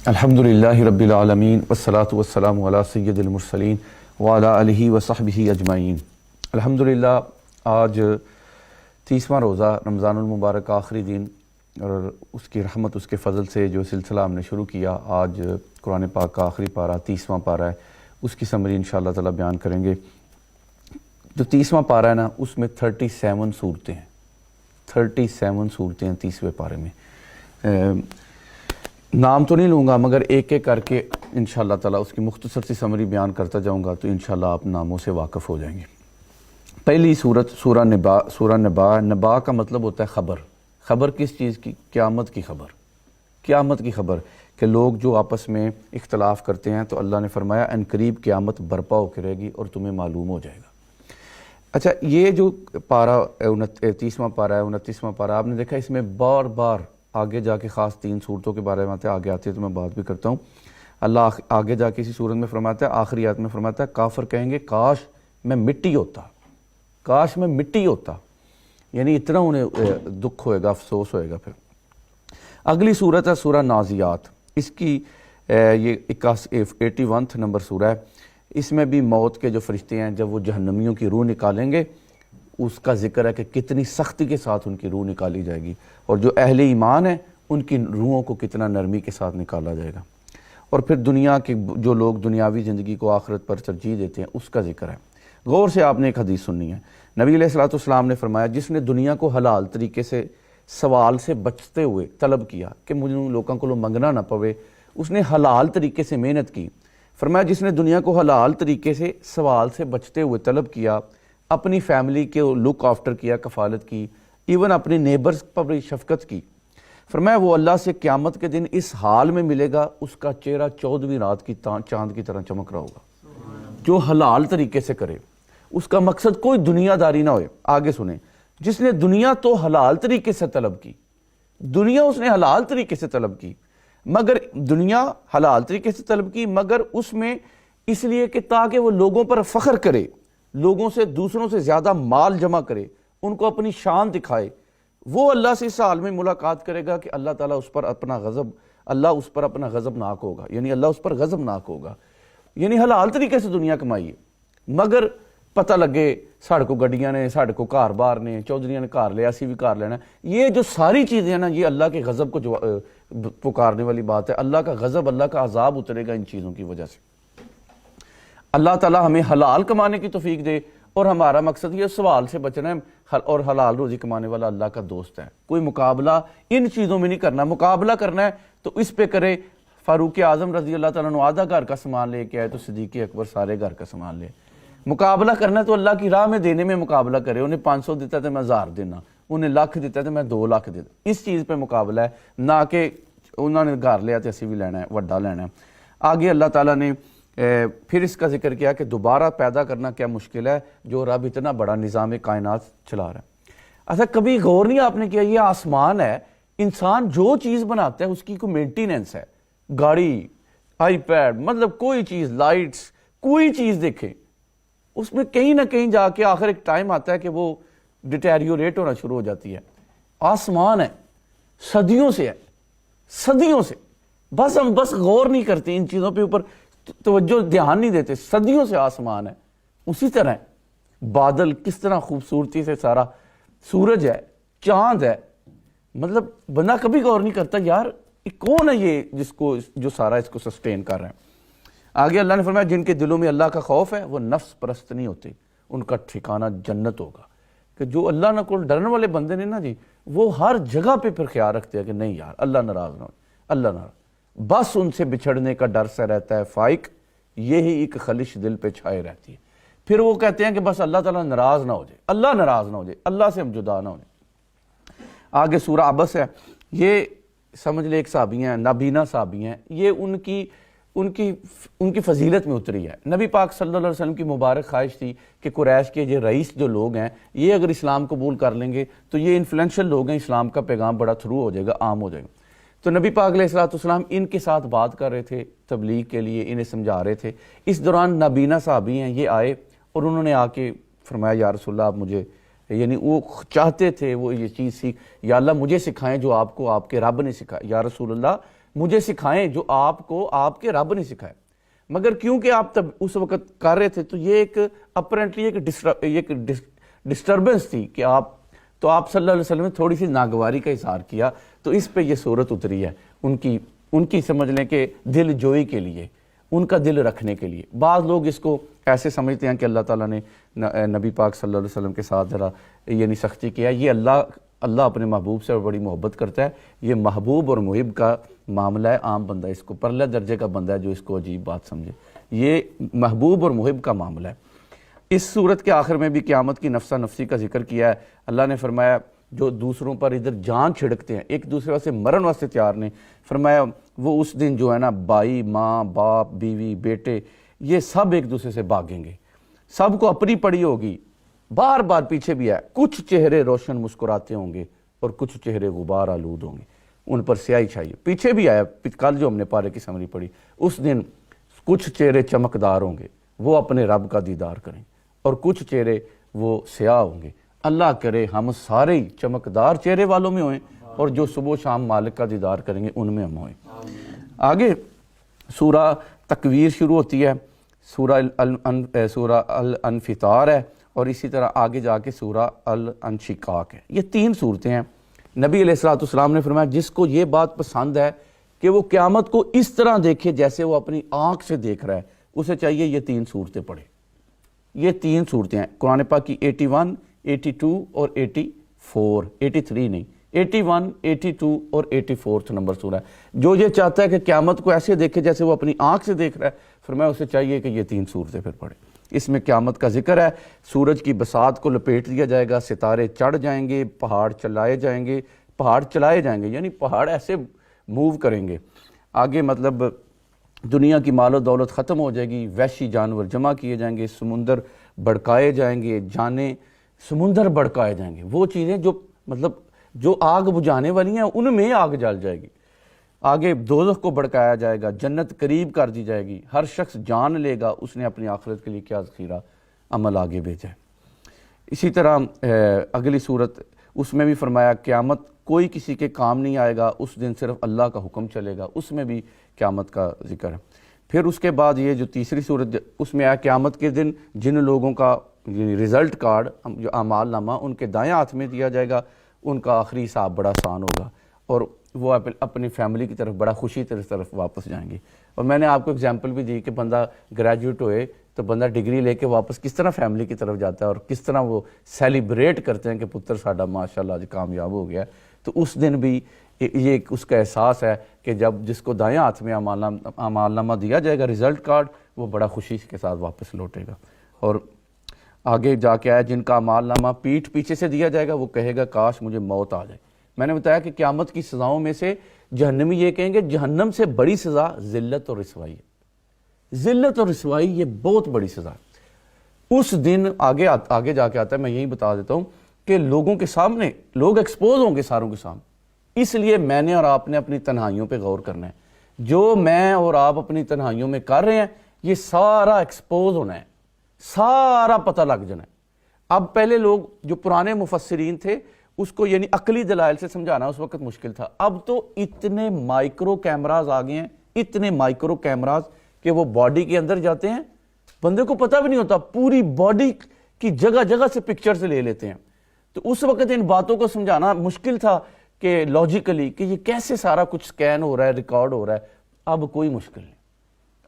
الحمدللہ رب العالمین والصلاة والسلام علی سید المرسلین وعلی آلہ وصحبہ اجمعین۔ الحمدللہ آج 30واں روزہ رمضان المبارک آخری دن، اور اس کی رحمت اس کے فضل سے جو سلسلہ ہم نے شروع کیا، آج قرآن پاک کا آخری پارہ 30واں پارہ ہے، اس کی سمری انشاءاللہ تعالی بیان کریں گے۔ جو 30واں پارہ ہے نا، اس میں 37 صورتیں ہیں، 37 صورتیں ہیں 30ویں پارے میں۔ نام تو نہیں لوں گا، مگر ایک ایک کر کے انشاءاللہ تعالی اس کی مختصر سی سمری بیان کرتا جاؤں گا تو انشاءاللہ آپ ناموں سے واقف ہو جائیں گے۔ پہلی صورت سورہ نبا۔ سورہ نبا، نبا کا مطلب ہوتا ہے خبر۔ خبر کس چیز کی؟ قیامت کی خبر۔ قیامت کی خبر کہ لوگ جو آپس میں اختلاف کرتے ہیں تو اللہ نے فرمایا ان قریب قیامت برپا ہو کے رہے گی اور تمہیں معلوم ہو جائے گا۔ اچھا، یہ جو پارہ 30واں پارہ ہے، 29واں پارہ، آپ نے دیکھا اس میں بار بار آگے جا کے خاص 3 صورتوں کے بارے میں آگے آتے ہیں تو میں بات بھی کرتا ہوں۔ اللہ آگے جا کے اسی صورت میں فرماتا ہے، آخری آیت میں فرماتا ہے کافر کہیں گے کاش میں مٹی ہوتا، کاش میں مٹی ہوتا، یعنی اتنا انہیں دکھ ہوئے گا، افسوس ہوئے گا۔ پھر اگلی صورت ہے سورہ نازعات، اس کی یہ 81 نمبر سورہ ہے۔ اس میں بھی موت کے جو فرشتے ہیں جب وہ جہنمیوں کی روح نکالیں گے، اس کا ذکر ہے کہ کتنی سختی کے ساتھ ان کی روح نکالی جائے گی، اور جو اہل ایمان ہیں ان کی روحوں کو کتنا نرمی کے ساتھ نکالا جائے گا۔ اور پھر دنیا کے جو لوگ دنیاوی زندگی کو آخرت پر ترجیح دیتے ہیں اس کا ذکر ہے۔ غور سے آپ نے ایک حدیث سننی ہے۔ نبی علیہ السلام نے فرمایا جس نے دنیا کو حلال طریقے سے سوال سے بچتے ہوئے طلب کیا کہ مجھے لوگوں کو منگنا نہ پوے، اس نے حلال طریقے سے محنت کی۔ فرمایا جس نے دنیا کو حلال طریقے سے سوال سے بچتے ہوئے طلب کیا، اپنی فیملی کے لک آفٹر کیا، کفالت کی، ایون اپنی نیبرز پر بھی شفقت کی، فرمایا وہ اللہ سے قیامت کے دن اس حال میں ملے گا، اس کا چہرہ 14ویں رات کی چاند کی طرح چمک رہا ہوگا۔ جو حلال طریقے سے کرے، اس کا مقصد کوئی دنیا داری نہ ہوئے۔ آگے سنیں، جس نے دنیا تو حلال طریقے سے طلب کی، دنیا اس نے حلال طریقے سے طلب کی، مگر دنیا حلال طریقے سے طلب کی، مگر اس میں اس لیے کہ تاکہ وہ لوگوں پر فخر کرے، لوگوں سے دوسروں سے زیادہ مال جمع کرے، ان کو اپنی شان دکھائے، وہ اللہ سے اس حال میں ملاقات کرے گا کہ اللہ تعالیٰ اس پر اپنا غضب، اللہ اس پر اپنا غضب ناک ہوگا، یعنی اللہ اس پر غضب ناک ہوگا۔ یعنی حلال طریقے سے دنیا کمائیے، مگر پتہ لگے ساڑھے کو گڈیاں نے، ساڑھے کو کار بار نے، چودھریاں نے کار لیا، اسی بھی کار لینا، یہ جو ساری چیزیں ہیں نا، یہ اللہ کے غضب کو جو پکارنے والی بات ہے۔ اللہ کا غضب، اللہ کا عذاب اترے گا ان چیزوں کی وجہ سے۔ اللہ تعالیٰ ہمیں حلال کمانے کی توفیق دے، اور ہمارا مقصد یہ سوال سے بچنا ہے، اور حلال روزی کمانے والا اللہ کا دوست ہے۔ کوئی مقابلہ ان چیزوں میں نہیں کرنا، مقابلہ کرنا ہے تو اس پہ کرے۔ فاروق اعظم رضی اللہ تعالیٰ عنہ آدھا گھر کا سامان لے کے آئے تو صدیق اکبر سارے گھر کا سامان لے۔ مقابلہ کرنا ہے تو اللہ کی راہ میں دینے میں مقابلہ کرے۔ انہیں 500 دیتا تو میں 1000 دینا، انہیں 1,00,000 دیتا تو میں 2,00,000 دیتا۔ اس چیز پہ مقابلہ ہے، نہ کہ انہوں نے گھر لیا تو اسی بھی لینا ہے، وڈا لینا ہے۔ آگے اللہ تعالیٰ نے پھر اس کا ذکر کیا کہ دوبارہ پیدا کرنا کیا مشکل ہے، جو رب اتنا بڑا نظام کائنات چلا رہا ہے۔ اچھا، کبھی غور نہیں آپ نے کیا، یہ آسمان ہے، انسان جو چیز بناتا ہے اس کی کوئی مینٹیننس ہے، گاڑی، آئی پیڈ، مطلب کوئی چیز، لائٹس، کوئی چیز دیکھیں اس میں کہیں نہ کہیں جا کے آخر ایک ٹائم آتا ہے کہ وہ ڈیٹیریوریٹ ہونا شروع ہو جاتی ہے۔ آسمان ہے، صدیوں سے ہے، صدیوں سے، بس ہم غور نہیں کرتے ان چیزوں پہ، اوپر توجہ دھیان نہیں دیتے۔ صدیوں سے آسمان ہے، اسی طرح بادل کس طرح خوبصورتی سے، سارا سورج ہے، چاند ہے، مطلب بندہ کبھی غور نہیں کرتا یار کون ہے یہ جس کو جو سارا اس کو سسٹین کر رہا ہے۔ آگے اللہ نے فرمایا جن کے دلوں میں اللہ کا خوف ہے وہ نفس پرست نہیں ہوتے، ان کا ٹھکانہ جنت ہوگا۔ کہ جو اللہ نہ کو ڈرنے والے بندے نے نا جی، وہ ہر جگہ پہ پھر خیال رکھتے ہیں کہ نہیں یار اللہ ناراض نہ ہو، اللہ ناراض، بس ان سے بچھڑنے کا ڈر سے رہتا ہے فائق، یہی ایک خلش دل پہ چھائے رہتی ہے۔ پھر وہ کہتے ہیں کہ بس اللہ تعالیٰ ناراض نہ ہو جائے، اللہ ناراض نہ ہو جائے، اللہ سے ہم جدا نہ ہو جائے۔ آگے سورہ عبس ہے، یہ سمجھ لے ایک صحابی ہیں، نابینا صحابی ہیں، یہ ان کی فضیلت میں اتری ہے۔ نبی پاک صلی اللہ علیہ وسلم کی مبارک خواہش تھی کہ قریش کے یہ رئیس جو لوگ ہیں، یہ اگر اسلام قبول کر لیں گے تو یہ انفلوئنشل لوگ ہیں، اسلام کا پیغام بڑا تھرو ہو جائے گا، عام ہو جائے گا۔ تو نبی پاک علیہ السلام ان کے ساتھ بات کر رہے تھے تبلیغ کے لیے، انہیں سمجھا رہے تھے۔ اس دوران نابینا صحابی ہیں، یہ آئے اور انہوں نے آ کے فرمایا یا رسول اللہ آپ مجھے، یعنی وہ چاہتے تھے وہ یہ چیز سیکھ، یا اللہ مجھے سکھائیں جو آپ کو آپ کے رب نے سکھایا۔ یا رسول اللہ مجھے سکھائیں جو آپ کو آپ کے رب نے سکھایا، مگر کیونکہ آپ تب اس وقت کر رہے تھے تو یہ ایک اپرنٹلی ایک ڈسٹربنس تھی کہ آپ صلی اللہ علیہ وسلم نے تھوڑی سی ناگواری کا اظہار کیا، تو اس پہ یہ صورت اتری ہے ان کی سمجھ لیں کہ دل جوئی کے لیے، ان کا دل رکھنے کے لیے۔ بعض لوگ اس کو ایسے سمجھتے ہیں کہ اللہ تعالیٰ نے نبی پاک صلی اللہ علیہ وسلم کے ساتھ ذرا یعنی سختی کیا ہے، یہ اللہ اپنے محبوب سے بڑی محبت کرتا ہے، یہ محبوب اور محب کا معاملہ ہے، عام بندہ اس کو پرلے درجے کا بندہ ہے جو اس کو عجیب بات سمجھے، یہ محبوب اور محب کا معاملہ ہے۔ اس صورت کے آخر میں بھی قیامت کی نفسا نفسی کا ذکر کیا ہے۔ اللہ نے فرمایا جو دوسروں پر ادھر جان چھڑکتے ہیں، ایک دوسرے سے مرن واسطے تیار نے، فرمایا وہ اس دن جو ہے نا بھائی، ماں، باپ، بیوی، بیٹے، یہ سب ایک دوسرے سے بھاگیں گے، سب کو اپنی پڑی ہوگی۔ بار بار پیچھے بھی ہے، کچھ چہرے روشن مسکراتے ہوں گے اور کچھ چہرے غبار آلود ہوں گے، ان پر سیاہی چھائی۔ پیچھے بھی آیا، کل جو ہم نے پارے کی سمری پڑھی، اس دن کچھ چہرے چمکدار ہوں گے، وہ اپنے رب کا دیدار کریں، اور کچھ چہرے وہ سیاہ ہوں گے۔ اللہ کرے ہم سارے چمکدار چہرے والوں میں ہوئیں، اور جو صبح و شام مالک کا دیدار کریں گے ان میں ہم ہوئیں۔ آگے سورہ تکویر شروع ہوتی ہے، سورہ الانفطار ہے، اور اسی طرح آگے جا کے سورہ الانشقاق ہے۔ یہ 3 صورتیں ہیں۔ نبی علیہ السلام نے فرمایا جس کو یہ بات پسند ہے کہ وہ قیامت کو اس طرح دیکھے جیسے وہ اپنی آنکھ سے دیکھ رہا ہے، اسے چاہیے یہ 3 صورتیں پڑھے۔ یہ 3 صورتیں ہیں قرآن پاک کی 81، 82 اور 84، 83 نہیں، 81، 82 اور 84 نمبر سورہ ہے۔ جو یہ چاہتا ہے کہ قیامت کو ایسے دیکھے جیسے وہ اپنی آنکھ سے دیکھ رہا ہے، فرمایا اسے چاہیے کہ یہ 3 صورتیں پھر پڑھے۔ اس میں قیامت کا ذکر ہے، سورج کی بساط کو لپیٹ دیا جائے گا، ستارے چڑھ جائیں گے، پہاڑ چلائے جائیں گے، یعنی پہاڑ ایسے موو کریں گے۔ آگے مطلب دنیا کی مال و دولت ختم ہو جائے گی، وحشی جانور جمع کیے جائیں گے، سمندر بڑکائے جائیں گے، جانیں سمندر بڑکائے جائیں گے، وہ چیزیں جو آگ بجھانے والی ہیں ان میں آگ جل جائے گی۔ آگے دوزخ کو بڑکایا جائے گا، جنت قریب کر دی جائے گی، ہر شخص جان لے گا اس نے اپنی آخرت کے لیے کیا ذخیرہ عمل آگے بھیجا ہے۔ اسی طرح اگلی صورت اس میں بھی فرمایا قیامت کوئی کسی کے کام نہیں آئے گا، اس دن صرف اللہ کا حکم چلے گا، اس میں بھی قیامت کا ذکر ہے۔ پھر اس کے بعد یہ جو تیسری صورت اس میں آیا قیامت کے دن جن لوگوں کا رزلٹ کارڈ جو اعمال نامہ ان کے دائیں ہاتھ میں دیا جائے گا، ان کا آخری حساب بڑا آسان ہوگا، اور وہ اپنی فیملی کی طرف بڑا خوشی طرف واپس جائیں گے۔ اور میں نے آپ کو اگزامپل بھی دی کہ بندہ گریجویٹ ہوئے تو بندہ ڈگری لے کے واپس کس طرح فیملی کی طرف جاتا ہے، اور کس طرح وہ سیلیبریٹ کرتے ہیں کہ پتر ساڈا ماشاءاللہ آج کامیاب ہو گیا۔ تو اس دن بھی یہ اس کا احساس ہے کہ جب جس کو دائیں ہاتھ میں اعمال نامہ دیا جائے گا رزلٹ کارڈ، وہ بڑا خوشی کے ساتھ واپس لوٹے گا۔ اور آگے جا کے آیا جن کا اعمال نامہ پیٹھ پیچھے سے دیا جائے گا وہ کہے گا کاش مجھے موت آ جائے۔ میں نے بتایا کہ قیامت کی سزاؤں میں سے جہنمی یہ کہیں گے جہنم سے بڑی سزا ذلت اور رسوائی ہے، ذلت اور رسوائی یہ بہت بڑی سزا ہے۔ اس دن آگے جا کے آتا ہے، میں یہی بتا دیتا ہوں کہ لوگوں کے سامنے لوگ ایکسپوز ہوں گے ساروں کے سامنے۔ اس لیے میں نے اور آپ نے اپنی تنہائیوں پہ غور کرنا ہے، جو میں اور آپ اپنی تنہائیوں میں کر رہے ہیں یہ سارا ایکسپوز ہونا ہے، سارا پتہ لگ جانا ہے۔ اب پہلے لوگ جو پرانے مفسرین تھے اس کو یعنی عقلی دلائل سے سمجھانا اس وقت مشکل تھا، اب تو اتنے مائکرو کیمراز آ گئے ہیں، اتنے مائکرو کیمراز کہ وہ باڈی کے اندر جاتے ہیں، بندے کو پتہ بھی نہیں ہوتا، پوری باڈی کی جگہ جگہ سے پکچرز لے لیتے ہیں۔ تو اس وقت ان باتوں کو سمجھانا مشکل تھا کہ لاجیکلی کہ یہ کیسے سارا کچھ سکین ہو رہا ہے، ریکارڈ ہو رہا ہے۔ اب کوئی مشکل نہیں،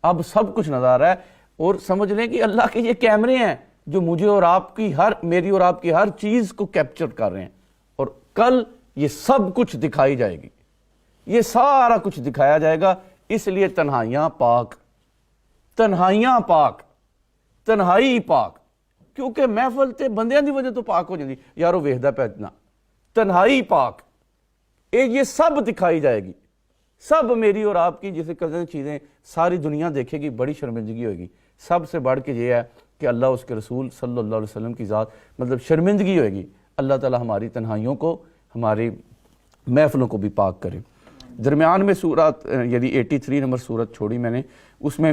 اب سب کچھ نظر آ رہا ہے، اور سمجھ لیں کہ اللہ کے یہ کیمرے ہیں جو مجھے اور آپ کی میری اور آپ کی ہر چیز کو کیپچر کر رہے ہیں، اور کل یہ سب کچھ دکھائی جائے گی، یہ سارا کچھ دکھایا جائے گا۔ اس لیے تنہائیاں پاک، تنہائیاں پاک، تنہائی پاک، کیونکہ محفل تے بندیاں دی وجہ تو پاک ہو جاندی، یارو ویکھدا پیا اتنا، تنہائی پاک، یہ سب دکھائی جائے گی، سب میری اور آپ کی جسے کرتے چیزیں ساری دنیا دیکھے گی، بڑی شرمندگی ہوئے گی۔ سب سے بڑھ کے یہ ہے کہ اللہ اس کے رسول صلی اللہ علیہ وسلم کی ذات مطلب شرمندگی ہوئے گی۔ اللہ تعالی ہماری تنہائیوں کو، ہماری محفلوں کو بھی پاک کرے۔ درمیان میں سورت یعنی 83 نمبر سورت چھوڑی میں نے، اس میں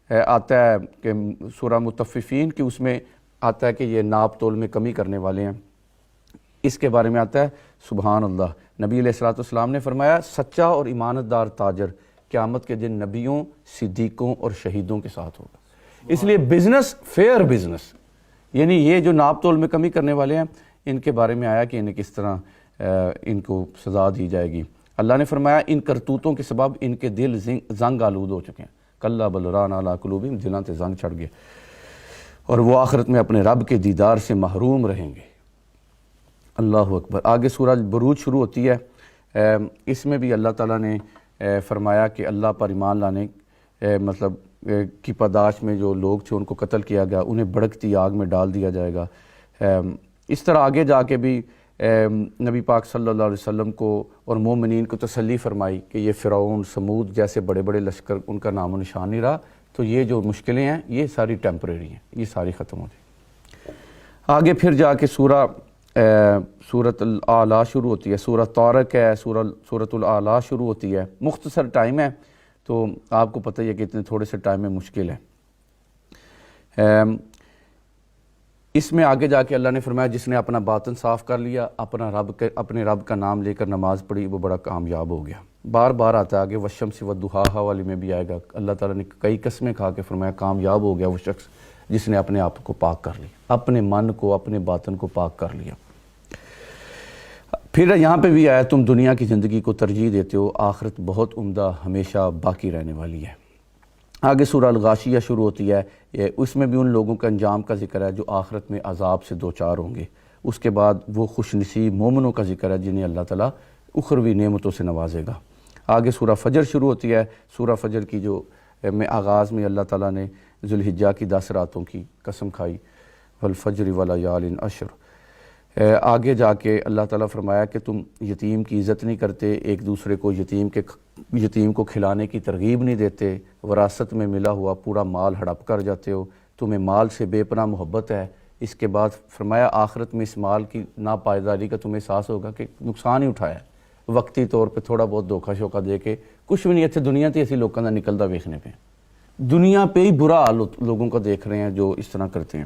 آتا ہے کہ سورہ مطففین کی، اس میں آتا ہے کہ یہ ناپ تول میں کمی کرنے والے ہیں، اس کے بارے میں آتا ہے۔ سبحان اللہ۔ نبی علیہ الصلوۃ والسلام نے فرمایا سچا اور ایماندار تاجر قیامت کے دن نبیوں، صدیقوں اور شہیدوں کے ساتھ ہوگا۔ اس لیے بزنس فیئر بزنس، یعنی یہ جو ناپ تول میں کمی کرنے والے ہیں ان کے بارے میں آیا کہ انہیں کس طرح ان کو سزا دی جائے گی۔ اللہ نے فرمایا ان کرتوتوں کے سبب ان کے دل زنگ آلود ہو چکے ہیں، کلا بل ران علی قلوبہم، دلوں تے زنگ چڑھ گئے اور وہ آخرت میں اپنے رب کے دیدار سے محروم رہیں گے۔ اللہ اکبر۔ آگے سورہ بروج شروع ہوتی ہے، اس میں بھی اللہ تعالیٰ نے فرمایا کہ اللہ پر ایمان لانے کی پاداش میں جو لوگ تھے ان کو قتل کیا گیا، انہیں بھڑکتی آگ میں ڈال دیا جائے گا۔ اس طرح آگے جا کے بھی نبی پاک صلی اللہ علیہ وسلم کو اور مومنین کو تسلی فرمائی کہ یہ فرعون، سمود جیسے بڑے بڑے لشکر ان کا نام و نشان نہیں رہا، تو یہ جو مشکلیں ہیں یہ ساری ٹیمپریری ہیں، یہ ساری ختم ہو جائیں۔ آگے پھر جا کے سورۃ الاعلیٰ شروع ہوتی ہے، سورہ طارق ہے، سورۃ الاعلیٰ شروع ہوتی ہے۔ مختصر ٹائم ہے تو آپ کو پتہ ہی ہے کہ اتنے تھوڑے سے ٹائم میں مشکل ہے۔ اس میں آگے جا کے اللہ نے فرمایا جس نے اپنا باطن صاف کر لیا، اپنے رب کا نام لے کر نماز پڑھی، وہ بڑا کامیاب ہو گیا۔ بار بار آتا ہے آگے والشمس والضحیٰ والی میں بھی آئے گا، اللہ تعالیٰ نے کئی قسمیں کھا کے فرمایا کامیاب ہو گیا وہ شخص جس نے اپنے آپ کو پاک کر لیا، اپنے من کو، اپنے باطن کو پاک کر لیا۔ پھر یہاں پہ بھی آیا تم دنیا کی زندگی کو ترجیح دیتے ہو، آخرت بہت عمدہ، ہمیشہ باقی رہنے والی ہے۔ آگے سورہ الغاشیہ شروع ہوتی ہے، اس میں بھی ان لوگوں کا انجام کا ذکر ہے جو آخرت میں عذاب سے دوچار ہوں گے۔ اس کے بعد وہ خوش نصیب مومنوں کا ذکر ہے جنہیں اللہ تعالیٰ اخروی نعمتوں سے نوازے گا۔ آگے سورہ فجر شروع ہوتی ہے، سورہ فجر کی جو میں آغاز میں اللہ تعالیٰ نے ذوالحجہ کی 10 راتوں کی قسم کھائی، والفجر ولیال عشر۔ آگے جا کے اللہ تعالیٰ فرمایا کہ تم یتیم کی عزت نہیں کرتے، ایک دوسرے کو یتیم کو کھلانے کی ترغیب نہیں دیتے، وراثت میں ملا ہوا پورا مال ہڑپ کر جاتے ہو، تمہیں مال سے بے پناہ محبت ہے۔ اس کے بعد فرمایا آخرت میں اس مال کی ناپائیداری کا تمہیں احساس ہوگا کہ نقصان ہی اٹھایا، وقتی طور پہ تھوڑا بہت دھوکہ شوکہ دے کے کچھ بھی نہیں، اتنے دنیا تے اسی لوگوں کا نکلتا ویکھنے پہ، دنیا پہ ہی برا حال لوگوں کا دیکھ رہے ہیں جو اس طرح کرتے ہیں۔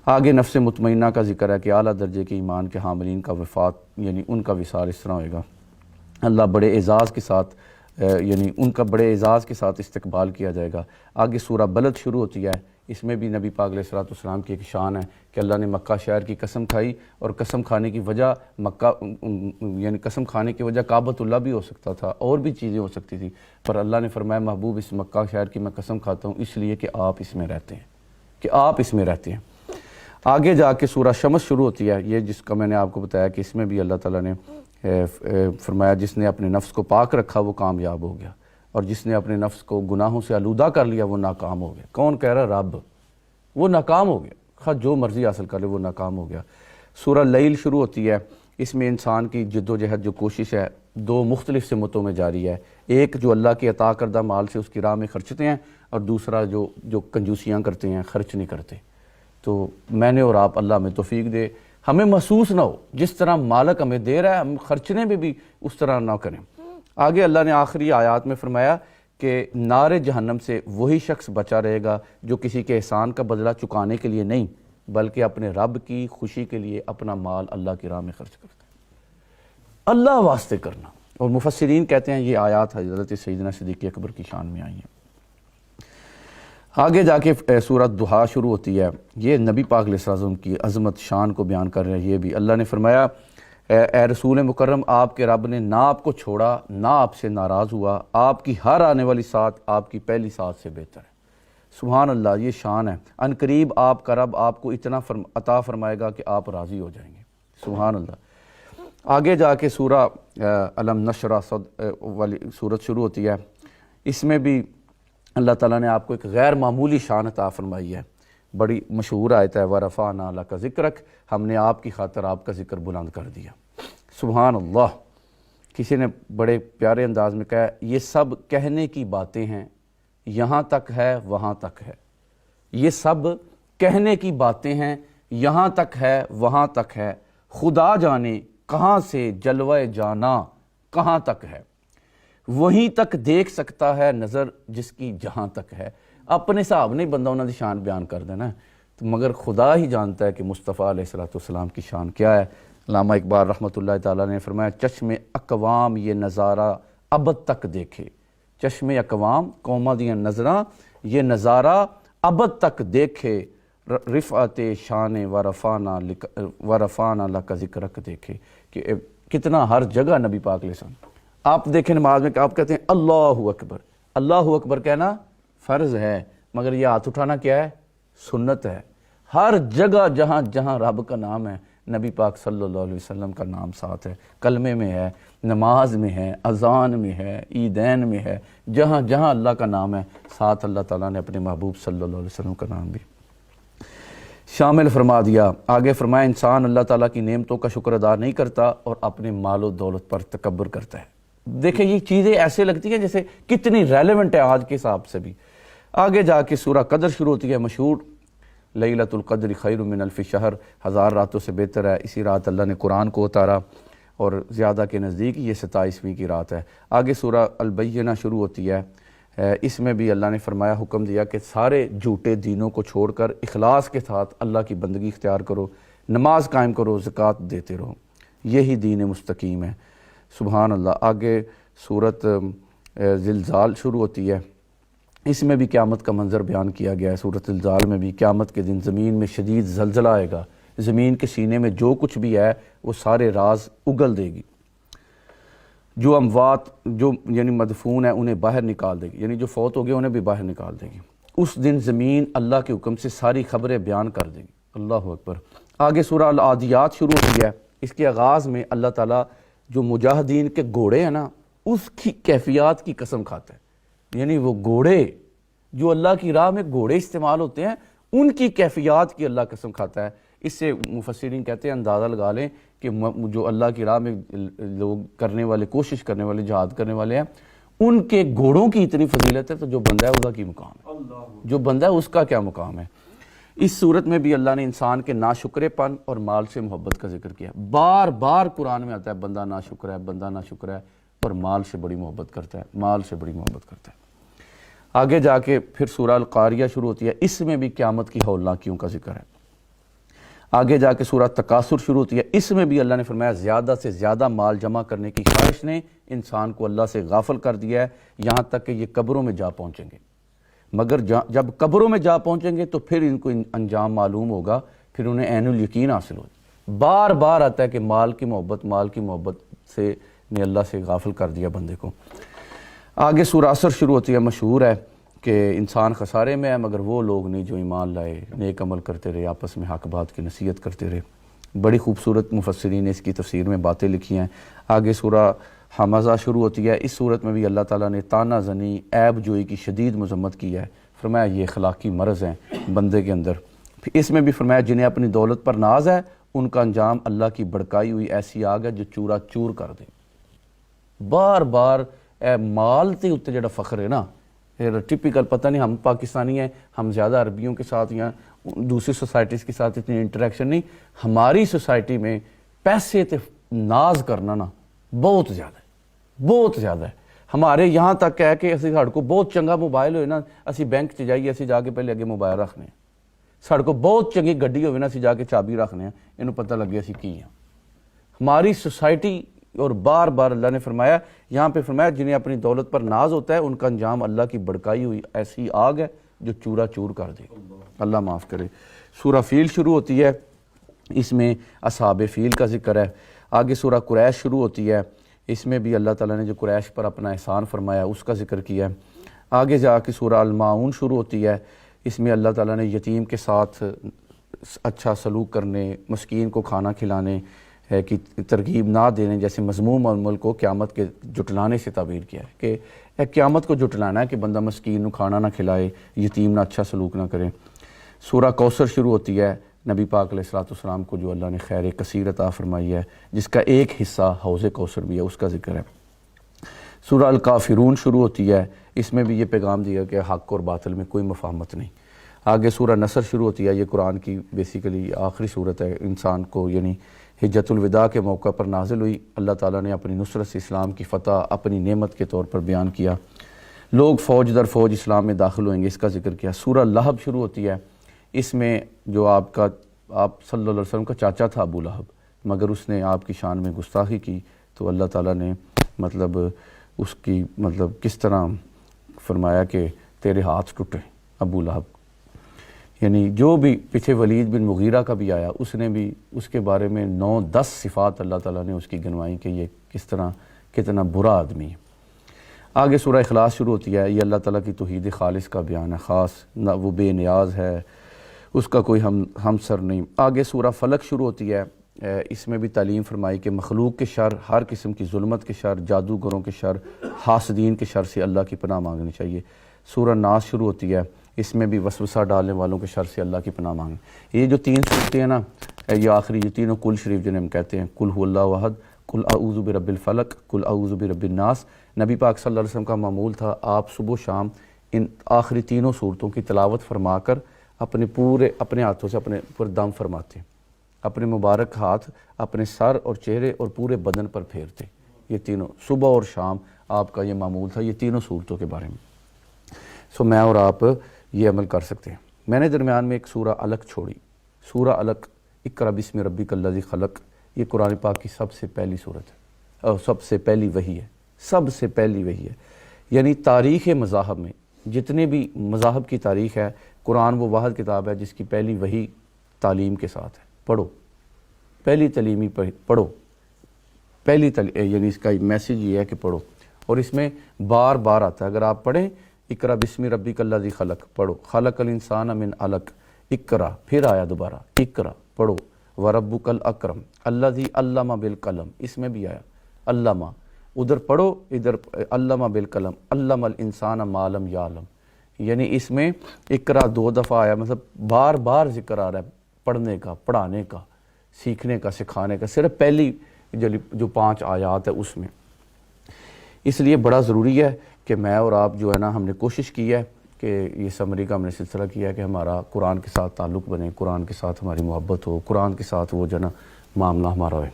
آگے نفس مطمئنہ کا ذکر ہے کہ اعلیٰ درجے کے ایمان کے حاملین کا وفات، یعنی ان کا وصال اس طرح ہوئے گا، اللہ بڑے اعزاز کے ساتھ یعنی ان کا بڑے اعزاز کے ساتھ استقبال کیا جائے گا۔ آگے سورہ بلد شروع ہوتی ہے، اس میں بھی نبی پاک علیہ الصلوۃ والسلام کی ایک شان ہے کہ اللہ نے مکہ شہر کی قسم کھائی، اور قسم کھانے کی وجہ یعنی قسم کھانے کی وجہ کعبۃ اللہ بھی ہو سکتا تھا، اور بھی چیزیں ہو سکتی تھی، پر اللہ نے فرمایا محبوب اس مکہ شہر کی میں قسم کھاتا ہوں اس لیے کہ آپ اس میں رہتے ہیں، آگے جا کے سورہ شمس شروع ہوتی ہے، یہ جس کا میں نے آپ کو بتایا کہ اس میں بھی اللہ تعالیٰ نے فرمایا جس نے اپنے نفس کو پاک رکھا وہ کامیاب ہو گیا، اور جس نے اپنے نفس کو گناہوں سے آلودہ کر لیا وہ ناکام ہو گیا۔ کون کہہ رہا؟ رب، وہ ناکام ہو گیا، خواہ جو مرضی حاصل کر لے وہ ناکام ہو گیا۔ سورہ لیل شروع ہوتی ہے، اس میں انسان کی جد و جہد جو کوشش ہے 2 مختلف سمتوں میں جاری ہے، ایک جو اللہ کے عطا کردہ مال سے اس کی راہ میں خرچتے ہیں، اور دوسرا جو کنجوسیاں کرتے ہیں، خرچ نہیں کرتے۔ تو میں نے اور آپ اللہ ہمیں توفیق دے، ہمیں محسوس نہ ہو جس طرح مالک ہمیں دے رہا ہے ہم خرچنے میں بھی اس طرح نہ کریں۔ آگے اللہ نے آخری آیات میں فرمایا کہ نار جہنم سے وہی شخص بچا رہے گا جو کسی کے احسان کا بدلہ چکانے کے لیے نہیں بلکہ اپنے رب کی خوشی کے لیے اپنا مال اللہ کی راہ میں خرچ کرتا ہے، اللہ واسطے کرنا۔ اور مفسرین کہتے ہیں یہ آیات حضرت سیدنا صدیق اکبر کی شان میں آئی ہیں۔ آگے جا کے سورۃ ضحیٰ شروع ہوتی ہے، یہ نبی پاک علیہ السلام کی عظمت شان کو بیان کر رہے ہیں۔ یہ بھی اللہ نے فرمایا اے رسول مکرم آپ کے رب نے نہ آپ کو چھوڑا نہ آپ سے ناراض ہوا، آپ کی ہر آنے والی سات آپ کی پہلی سات سے بہتر ہے۔ سبحان اللہ، یہ شان ہے۔ ان قریب آپ کا رب آپ کو اتنا عطا فرمائے گا کہ آپ راضی ہو جائیں گے۔ سبحان اللہ۔ آگے جا کے سورہ الم نشرح والی سورت شروع ہوتی ہے، اس میں بھی اللہ تعالیٰ نے آپ کو ایک غیر معمولی شان عطا فرمائی ہے، بڑی مشہور آیت ہے وَرَفَعْنَا لَكَ ذِكْرَكَ، ہم نے آپ کی خاطر آپ کا ذکر بلند کر دیا۔ سبحان اللہ۔ کسی نے بڑے پیارے انداز میں کہا یہ سب کہنے کی باتیں ہیں، یہاں تک ہے وہاں تک ہے، یہ سب کہنے کی باتیں ہیں، یہاں تک ہے وہاں تک ہے، خدا جانے کہاں سے جلوہ جانا کہاں تک ہے، وہیں تک دیکھ سکتا ہے نظر جس کی جہاں تک ہے۔ اپنے حساب نہیں بندہ انہوں نے شان بیان کر دینا، تو مگر خدا ہی جانتا ہے کہ مصطفیٰ علیہ السلام کی شان کیا ہے۔ علامہ اقبال رحمۃ اللہ تعالیٰ نے فرمایا چشم اقوام یہ نظارہ ابد تک دیکھے، چشم اقوام قوماں دیاں نظراں یہ نظارہ ابد تک دیکھے، رفعت شان ورفعنا لک ذکرک دیکھے، کہ کتنا ہر جگہ نبی پاک علیہ السلام آپ دیکھیں نماز میں کہ آپ کہتے ہیں اللہ اکبر، اللہ اکبر کہنا فرض ہے، مگر یہ ہاتھ اٹھانا کیا ہے؟ سنت ہے۔ ہر جگہ جہاں جہاں رب کا نام ہے نبی پاک صلی اللہ علیہ وسلم کا نام ساتھ ہے، کلمے میں ہے، نماز میں ہے، اذان میں ہے، عیدین میں ہے، جہاں جہاں اللہ کا نام ہے ساتھ اللہ تعالیٰ نے اپنے محبوب صلی اللہ علیہ وسلم کا نام بھی شامل فرما دیا۔ آگے فرمایا انسان اللہ تعالیٰ کی نعمتوں کا شکر ادا نہیں کرتا اور اپنے مال و دولت پر تکبر کرتا ہے۔ دیکھیں یہ چیزیں ایسے لگتی ہیں جیسے کتنی ریلیونٹ ہے آج کے حساب سے بھی۔ آگے جا کے سورہ قدر شروع ہوتی ہے، مشہور لیلۃ القدر خیر من الف شہر، 1000 راتوں سے بہتر ہے۔ اسی رات اللہ نے قرآن کو اتارا اور زیادہ کے نزدیک یہ 27ویں کی رات ہے۔ آگے سورہ البینہ شروع ہوتی ہے، اس میں بھی اللہ نے فرمایا، حکم دیا کہ سارے جھوٹے دینوں کو چھوڑ کر اخلاص کے ساتھ اللہ کی بندگی اختیار کرو، نماز قائم کرو، زکوٰۃ دیتے رہو، یہی دین مستقیم ہے۔ سبحان اللہ۔ آگے سورت زلزال شروع ہوتی ہے، اس میں بھی قیامت کا منظر بیان کیا گیا ہے۔ سورت زلزال میں بھی قیامت کے دن زمین میں شدید زلزلہ آئے گا، زمین کے سینے میں جو کچھ بھی ہے وہ سارے راز اگل دے گی، جو اموات جو یعنی مدفون ہیں انہیں باہر نکال دے گی، یعنی جو فوت ہو گئے انہیں بھی باہر نکال دے گی۔ اس دن زمین اللہ کے حکم سے ساری خبریں بیان کر دے گی۔ اللہ اکبر۔ آگے سورہ العادیات شروع ہوتی ہے، اس کے آغاز میں اللہ تعالیٰ جو مجاہدین کے گھوڑے ہیں نا اس کی کیفیات کی قسم کھاتا ہے، یعنی وہ گھوڑے جو اللہ کی راہ میں گھوڑے استعمال ہوتے ہیں ان کی کیفیات کی اللہ قسم کھاتا ہے۔ اس سے مفسرین کہتے ہیں اندازہ لگا لیں کہ جو اللہ کی راہ میں لوگ کرنے والے، کوشش کرنے والے، جہاد کرنے والے ہیں، ان کے گھوڑوں کی اتنی فضیلت ہے تو جو بندہ ہے اس کا کی مقام ہے، جو بندہ ہے اس کا کیا مقام ہے۔ اس صورت میں بھی اللہ نے انسان کے ناشکرے پن اور مال سے محبت کا ذکر کیا۔ بار بار قرآن میں آتا ہے بندہ ناشکر ہے، بندہ ناشکر ہے، اور مال سے بڑی محبت کرتا ہے، مال سے بڑی محبت کرتا ہے۔ آگے جا کے پھر سورہ القاریہ شروع ہوتی ہے، اس میں بھی قیامت کی ہولناکیوں کا ذکر ہے۔ آگے جا کے سورہ تکاثر شروع ہوتی ہے، اس میں بھی اللہ نے فرمایا زیادہ سے زیادہ مال جمع کرنے کی خواہش نے انسان کو اللہ سے غافل کر دیا ہے، یہاں تک کہ یہ قبروں میں جا پہنچیں گے۔ مگر جب قبروں میں جا پہنچیں گے تو پھر ان کو انجام معلوم ہوگا، پھر انہیں عین الیقین حاصل ہوگا۔ بار بار آتا ہے کہ مال کی محبت سے نے اللہ سے غافل کر دیا بندے کو۔ آگے سورہ عصر شروع ہوتی ہے، مشہور ہے کہ انسان خسارے میں ہے مگر وہ لوگ نہیں جو ایمان لائے، نیک عمل کرتے رہے، آپس میں حق بات کی نصیحت کرتے رہے۔ بڑی خوبصورت مفسرین نے اس کی تفسیر میں باتیں لکھی ہیں۔ آگے سورہ حمزہ شروع ہوتی ہے، اس صورت میں بھی اللہ تعالیٰ نے طعنہ زنی، عیب جوئی کی شدید مذمت کی ہے، فرمایا یہ اخلاقی مرض ہیں بندے کے اندر۔ اس میں بھی فرمایا جنہیں اپنی دولت پر ناز ہے ان کا انجام اللہ کی بڑکائی ہوئی ایسی آگ ہے جو چورا چور کر دے۔ بار بار مال تے اتنے جڑا فخر ہے نا، ٹپیکل پتہ نہیں ہم پاکستانی ہیں، ہم زیادہ عربیوں کے ساتھ یا دوسری سوسائٹیز کے ساتھ اتنی انٹریکشن نہیں، ہماری سوسائٹی میں پیسے تے ناز کرنا نا بہت زیادہ ہے، بہت زیادہ ہے۔ ہمارے یہاں تک ہے کہ اسی ساڑھ کو بہت چنگا موبائل ہوئے نا، اسی بینک چ جائیے، اسی جا کے پہلے اگے موبائل رکھنے ہیں۔ ساڑھ کو بہت چنگی گڈی ہوئے نا، اسی جا کے چابی رکھنے ہیں، انہوں پتہ لگے اسی کی ہیں ہماری سوسائٹی۔ اور بار بار اللہ نے فرمایا، یہاں پہ فرمایا جنہیں اپنی دولت پر ناز ہوتا ہے ان کا انجام اللہ کی بڑکائی ہوئی ایسی آگ ہے جو چورا چور کر دے۔ اللہ معاف کرے۔ سورہ فیل شروع ہوتی ہے، اس میں اصحاب فیل کا ذکر ہے۔ آگے سورہ قریش شروع ہوتی ہے، اس میں بھی اللہ تعالیٰ نے جو قریش پر اپنا احسان فرمایا اس کا ذکر کیا ہے۔ آگے جا کے سورہ الماعون شروع ہوتی ہے، اس میں اللہ تعالیٰ نے یتیم کے ساتھ اچھا سلوک کرنے، مسکین کو کھانا کھلانے کی ترغیب نہ دینے جیسے مذموم عمل کو قیامت کے جٹلانے سے تعبیر کیا ہے کہ قیامت کو جٹلانا ہے کہ بندہ مسکین کو کھانا نہ کھلائے، یتیم نہ اچھا سلوک نہ کرے۔ سورہ کوثر شروع ہوتی ہے، نبی پاک علیہ السلام کو جو اللہ نے خیر کثیر عطا فرمائی ہے، جس کا ایک حصہ حوض کوثر بھی ہے، اس کا ذکر ہے۔ سورہ الکافرون شروع ہوتی ہے، اس میں بھی یہ پیغام دیا کہ حق اور باطل میں کوئی مفاہمت نہیں۔ آگے سورہ نصر شروع ہوتی ہے، یہ قرآن کی بیسیکلی آخری صورت ہے، انسان کو یعنی حجت الوداع کے موقع پر نازل ہوئی۔ اللہ تعالیٰ نے اپنی نصرت سے اسلام کی فتح اپنی نعمت کے طور پر بیان کیا، لوگ فوج در فوج اسلام میں داخل ہوئیں گے، اس کا ذکر کیا۔ سورہ لہب شروع ہوتی ہے، اس میں جو آپ صلی اللہ علیہ وسلم کا چاچا تھا ابو لہب، مگر اس نے آپ کی شان میں گستاخی کی تو اللہ تعالیٰ نے مطلب اس کی مطلب کس طرح فرمایا کہ تیرے ہاتھ ٹوٹے ابو لہب. یعنی جو بھی پیچھے ولید بن مغیرہ کا بھی آیا اس نے بھی اس کے بارے میں 9-10 صفات اللہ تعالیٰ نے اس کی گنوائی کہ یہ کس طرح کتنا برا آدمی ہے. آگے سورہ اخلاص شروع ہوتی ہے. یہ اللہ تعالیٰ کی توحید خالص کا بیان ہے. خاص نہ وہ بے نیاز ہے, اس کا کوئی ہمسر نہیں. آگے سورہ فلق شروع ہوتی ہے. اس میں بھی تعلیم فرمائی کہ مخلوق کے شر, ہر قسم کی ظلمت کے شر, جادوگروں کے شر, حاسدین کے شر سے اللہ کی پناہ مانگنی چاہیے. سورہ ناس شروع ہوتی ہے. اس میں بھی وسوسہ ڈالنے والوں کے شر سے اللہ کی پناہ مانگیں. یہ جو 3 صورتیں ہیں نا, یہ آخری یہ تینوں کل شریف جنہیں ہم کہتے ہیں, کل هو اللہ احد, کل اعوذ برب الفلق, کل اعوذ برب الناس. نبی پاک صلی اللہ علیہ وسلم کا معمول تھا آپ صبح و شام ان آخری تینوں صورتوں کی تلاوت فرما کر اپنے ہاتھوں سے اپنے پر دم فرماتے, اپنے مبارک ہاتھ اپنے سر اور چہرے اور پورے بدن پر پھیرتے. یہ تینوں صبح اور شام آپ کا یہ معمول تھا یہ تینوں صورتوں کے بارے میں. میں اور آپ یہ عمل کر سکتے ہیں. میں نے درمیان میں ایک سورہ علق چھوڑی. سورہ علق, اقرأ بسم ربک الذی خلق, یہ قرآن پاک کی سب سے پہلی صورت ہے اور سب سے پہلی وحی ہے. سب سے پہلی وحی ہے. یعنی تاریخ مذاہب میں جتنے بھی مذاہب کی تاریخ ہے, قرآن وہ واحد کتاب ہے جس کی پہلی وحی تعلیم کے ساتھ ہے. پڑھو, پہلی تعلیمی پڑھو, یعنی اس کا میسیج یہ ہے کہ پڑھو. اور اس میں بار بار آتا ہے, اگر آپ پڑھیں اقرأ بسم ربک الذی خلق, پڑھو. خلق الانسان من علق, اقرأ, پھر آیا دوبارہ اقرأ, پڑھو. وربک الاکرم الذی علم بالقلم, اس میں بھی آیا علامہ, ادھر پڑھو, ادھر علامہ بالقلم, علم الانسان ما لم یعلم. یعنی اس میں اقرأ 2 دفعہ آیا, مطلب بار بار ذکر آ رہا ہے پڑھنے کا, پڑھانے کا, سیکھنے کا, سکھانے کا, صرف پہلی جو 5 آیات ہے اس میں. اس لیے بڑا ضروری ہے کہ میں اور آپ جو ہے نا, ہم نے کوشش کی ہے کہ یہ سمری کا ہم نے سلسلہ کیا ہے کہ ہمارا قرآن کے ساتھ تعلق بنے, قرآن کے ساتھ ہماری محبت ہو, قرآن کے ساتھ وہ جو ہے نا معاملہ ہمارا ہے.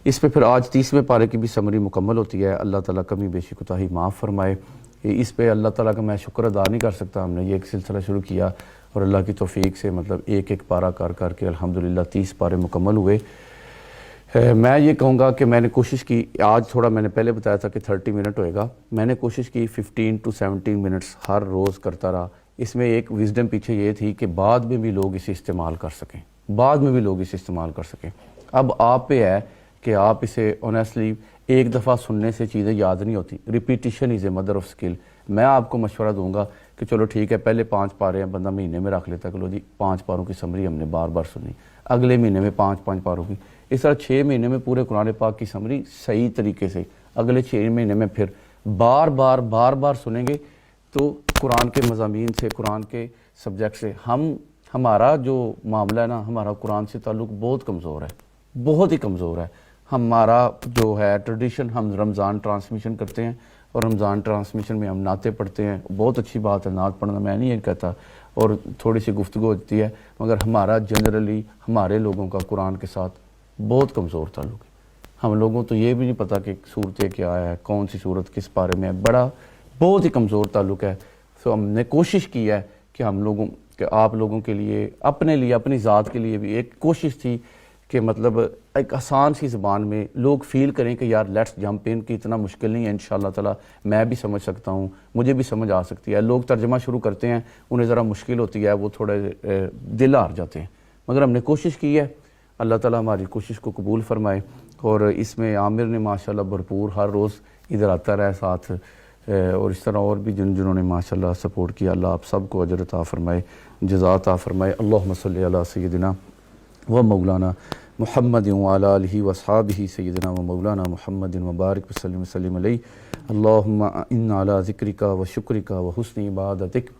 اس پہ پھر آج 30ویں پارے کی بھی سمری مکمل ہوتی ہے. اللہ تعالیٰ کمی بیشی کوتاہی معاف فرمائے. اس پہ اللہ تعالیٰ کا میں شکر ادا نہیں کر سکتا. ہم نے یہ ایک سلسلہ شروع کیا اور اللہ کی توفیق سے مطلب ایک پارہ کر کے الحمدللہ 30 پارے مکمل ہوئے. میں یہ کہوں گا کہ میں نے کوشش کی, آج تھوڑا میں نے پہلے بتایا تھا کہ 30 منٹ ہوئے گا, میں نے کوشش کی 15 to 17 منٹس ہر روز کرتا رہا. اس میں ایک وزڈم پیچھے یہ تھی کہ بعد میں بھی لوگ اسے استعمال کر سکیں, بعد میں بھی لوگ اسے استعمال کر سکیں. اب آپ پہ ہے کہ آپ اسے آنیسٹلی ایک دفعہ سننے سے چیزیں یاد نہیں ہوتی. Repetition is a mother of skill. میں آپ کو مشورہ دوں گا کہ چلو ٹھیک ہے, پہلے 5 پارے ہیں, بندہ مہینے میں رکھ لیتا کہ لو جی 5 پاروں کی سمری ہم نے بار بار سنی, اگلے مہینے میں 5 پاروں کی. اس طرح 6 مہینے میں پورے قرآن پاک کی سمری صحیح طریقے سے, اگلے 6 مہینے میں پھر بار بار سنیں گے تو قرآن کے مضامین سے, قرآن کے سبجیکٹ سے ہمارا جو معاملہ ہے نا, ہمارا قرآن سے تعلق بہت کمزور ہے, بہت ہی کمزور ہے. ہمارا جو ہے ٹریڈیشن, ہم رمضان ٹرانسمیشن کرتے ہیں اور رمضان ٹرانسمیشن میں ہم نعتیں پڑھتے ہیں. بہت اچھی بات ہے نعت پڑھنا, میں نہیں یہ کہتا, اور تھوڑی سی گفتگو ہوتی ہے, مگر ہمارا جنرلی ہمارے لوگوں کا قرآن کے ساتھ بہت کمزور تعلق ہے. ہم لوگوں تو یہ بھی نہیں پتہ کہ صورتیں کیا ہے, کون سی صورت کس پارے میں ہے, بہت ہی کمزور تعلق ہے. ہم نے کوشش کی ہے کہ آپ لوگوں کے لیے, اپنے لیے, اپنی ذات کے لیے بھی ایک کوشش تھی کہ مطلب ایک آسان سی زبان میں لوگ فیل کریں کہ یار لیٹس جمپ ان, کی اتنا مشکل نہیں ہے, انشاءاللہ تعالی میں بھی سمجھ سکتا ہوں, مجھے بھی سمجھ آ سکتی ہے. لوگ ترجمہ شروع کرتے ہیں, انہیں ذرا مشکل ہوتی ہے, وہ تھوڑے دل ہار جاتے ہیں, مگر ہم نے کوشش کی ہے. اللہ تعالی ہماری کوشش کو قبول فرمائے. اور اس میں عامر نے ماشاءاللہ بھرپور ہر روز ادھر آتا رہا ساتھ, اور اس طرح اور بھی جنہوں نے ماشاءاللہ سپورٹ کیا. اللہ آپ سب کو اجر عطا فرمائے, جزا عطا فرمائے. اللہم صلی علی سیدنا و مولانا محمد وعلی آلہ واصحابہ سیدنا و مولانا محمد وبارک وسلم علیہ. اللہم انا علی ذکرک و شکرک و حسن عبادتک.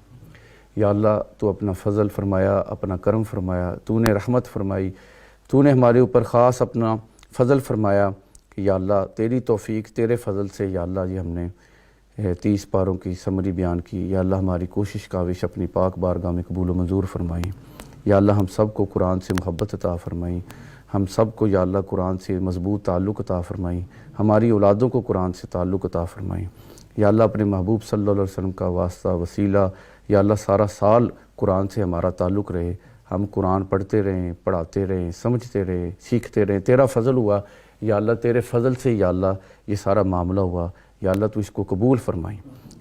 یا اللہ تو اپنا فضل فرمایا, اپنا کرم فرمایا, تو نے رحمت فرمائی, تو نے ہمارے اوپر خاص اپنا فضل فرمایا کہ یا اللہ تیری توفیق, تیرے فضل سے یا اللہ یہ ہم نے 30 پاروں کی سمری بیان کی. یا اللہ ہماری کوشش کاوش اپنی پاک بارگاہ میں قبول و منظور فرمائی. یا اللہ ہم سب کو قرآن سے محبت عطا فرمائی, ہم سب کو یا اللہ قرآن سے مضبوط تعلق عطا فرمائی, ہماری اولادوں کو قرآن سے تعلق عطا فرمائی. یا اللہ اپنے محبوب صلی اللہ علیہ وسلم کا واسطہ وسیلہ, یا اللہ سارا سال قرآن سے ہمارا تعلق رہے. ہم قرآن پڑھتے رہیں، پڑھاتے رہیں، سمجھتے رہیں، سیکھتے رہیں، تیرا فضل ہوا یا اللہ، تیرے فضل سے یا اللہ یہ سارا معاملہ ہوا، یا اللہ تو اس کو قبول فرمائی۔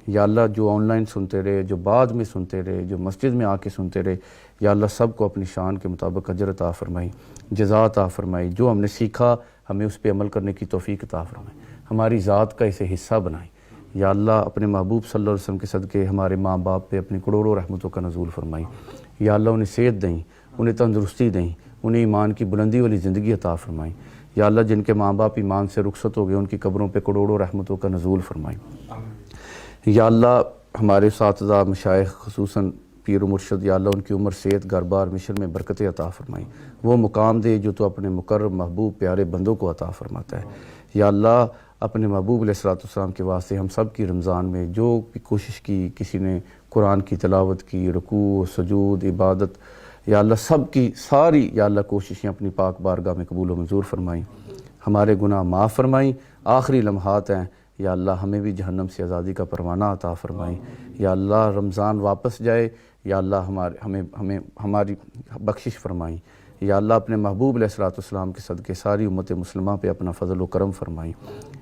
یا اللہ جو آن لائن سنتے رہے، جو بعد میں سنتے رہے، جو مسجد میں آ کے سنتے رہے، یا اللہ سب کو اپنی شان کے مطابق اجر عطا فرمائی، جزا عطا فرمائی، جو ہم نے سیکھا ہمیں اس پہ عمل کرنے کی توفیق عطا فرمائی، ہماری ذات کا اسے حصہ بنائی۔ یا اللہ اپنے محبوب صلی اللہ علیہ وسلم کے صدقے ہمارے ماں باپ پہ اپنی کروڑوں رحمتوں کا نزول فرمائی۔ یا اللہ انہیں صحت دیں، انہیں تندرستی دیں، انہیں ایمان کی بلندی والی زندگی عطا فرمائی۔ یا اللہ جن کے ماں باپ ایمان سے رخصت ہو گئے ان کی قبروں پہ کروڑوں رحمتوں کا نزول فرمائی۔ یا اللہ ہمارے اساتذہ مشائخ خصوصاً پیر و مرشد، یا اللہ ان کی عمر صحت گھر بار مشن میں برکتیں عطا فرمائی، وہ مقام دے جو تو اپنے مقرب محبوب پیارے بندوں کو عطا فرماتا ہے۔ یا اللہ اپنے محبوب علیہ السلام کے واسطے ہم سب کی رمضان میں جو بھی کوشش کی، کسی نے قرآن کی تلاوت کی، رکوع سجود عبادت، یا اللہ سب کی ساری یا اللہ کوششیں اپنی پاک بارگاہ میں قبول و منظور فرمائیں، ہمارے گناہ معاف فرمائیں۔ آخری لمحات ہیں یا اللہ ہمیں بھی جہنم سے آزادی کا پروانہ عطا فرمائیں۔ یا اللہ رمضان واپس جائے، یا اللہ ہماری بخشش فرمائیں۔ یا اللہ اپنے محبوب علیہ السلام کے صدقے ساری امت مسلمہ پہ اپنا فضل و کرم فرمائیں۔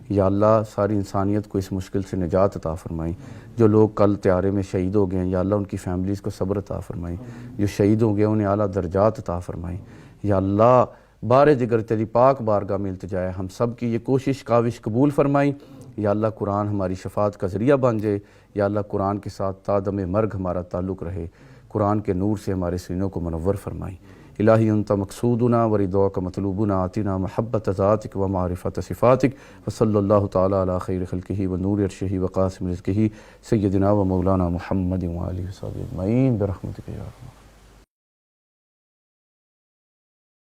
یا اللہ ساری انسانیت کو اس مشکل سے نجات عطا فرمائیں۔ جو لوگ کل طیارے میں شہید ہو گئے ہیں یا اللہ ان کی فیملیز کو صبر عطا فرمائیں، جو شہید ہو گئے انہیں اعلیٰ درجات عطا فرمائیں۔ یا اللہ بار دیگر تیری پاک بارگاہ میں التجا ہے، ہم سب کی یہ کوشش کاوش قبول فرمائیں۔ یا اللہ قرآن ہماری شفاعت کا ذریعہ بن جائے، یا اللہ قرآن کے ساتھ تا دم مرگ ہمارا تعلق رہے، قرآن کے نور سے ہمارے سینوں کو منور فرمائیں۔ الہی انت مقصودنا ورضاک مطلوبنا، آتنا محبت ذاتک و معرفت صفاتک، وصلی اللہ تعالی علی خیر خلقہ و نور عرشہ و قاسم رزقہ سیدنا و مولانا محمد و آلہ وصحبہ اجمعین برحمتک یا ارحم۔